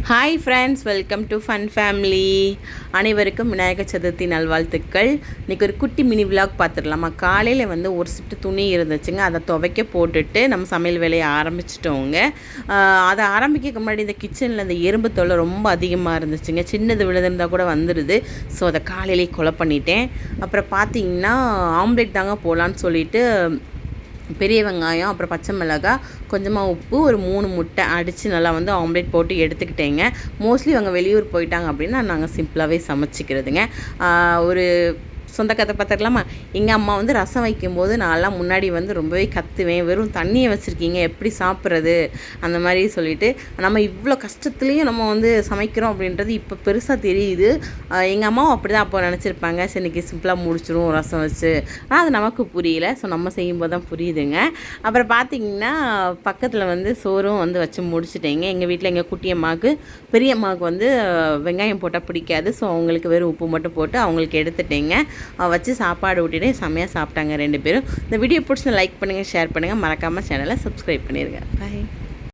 Hi friends, welcome to fun family. அனைவருக்கும் விநாயகர் சதுர்த்தி நல்வாழ்த்துக்கள். இன்றைக்கி ஒரு குட்டி மினி விலாக் பார்த்துடலாமா. காலையில் ஒரு ஷிஃப்ட் துணி இருந்துச்சுங்க, அதை துவைக்க போட்டுட்டு நம்ம சமையல் வேலையை ஆரம்பிச்சிட்டோங்க. அதை ஆரம்பிக்க முன்னாடி இந்த கிச்சனில் இந்த எறும்பு தொல்லை ரொம்ப அதிகமாக இருந்துச்சுங்க. சின்னது விழுந்திருந்தால் கூட வந்துடுது. ஸோ அதை காலையிலே கொலை பண்ணிட்டேன். அப்புறம் பார்த்திங்கன்னா ஆம்லேட் தாங்க போகலான்னு சொல்லிவிட்டு பெரிய வெங்காயம், அப்புறம் பச்சை மிளகாய், கொஞ்சமாக உப்பு, ஒரு 3 முட்டை அடித்து நல்லா ஆம்லேட் போட்டு எடுத்துக்கிட்டேங்க. மோஸ்ட்லி அவங்க வெளியூர் போயிட்டாங்க அப்படின்னா நாங்கள் சிம்பிளாகவே சமைச்சிக்கிறதுங்க. ஒரு சொந்த கதை பார்த்துக்கலாமா. எங்கள் அம்மா ரசம் வைக்கும்போது நான்லாம் முன்னாடி ரொம்பவே கத்துவேன். வெறும் தண்ணியை வச்சுருக்கீங்க, எப்படி சாப்பிட்றது அந்த மாதிரி சொல்லிவிட்டு, நம்ம இவ்வளோ கஷ்டத்துலேயும் நம்ம சமைக்கிறோம் அப்படின்றது இப்போ பெருசாக தெரியுது. எங்கள் அம்மாவும் அப்படி தான் அப்போ நினச்சிருப்பாங்க, சரி இன்றைக்கி சிம்பிளாக முடிச்சிடும் ரசம் வச்சு. ஆனால் அது நமக்கு புரியல. ஸோ நம்ம செய்யும்போது தான் புரியுதுங்க. அப்புறம் பார்த்திங்கன்னா பக்கத்தில் சோறும் வச்சு முடிச்சுட்டேங்க. எங்கள் வீட்டில் எங்கள் குட்டி அம்மாவுக்கு பெரிய அம்மாவுக்கு வெங்காயம் போட்டால் பிடிக்காது. ஸோ அவங்களுக்கு வெறும் உப்பு மட்டும் போட்டு அவங்களுக்கு எடுத்துட்டேங்க. வச்சு சாப்பாடு ஊட்டிட்டு செம்மையாக சாப்பிட்டாங்க 2 பேரும். இந்த வீடியோ பிடிச்சி லைக் பண்ணுங்கள், ஷேர் பண்ணுங்கள், மறக்காமல் சேனலை சப்ஸ்கிரைப் பண்ணிடுங்க. பாய்.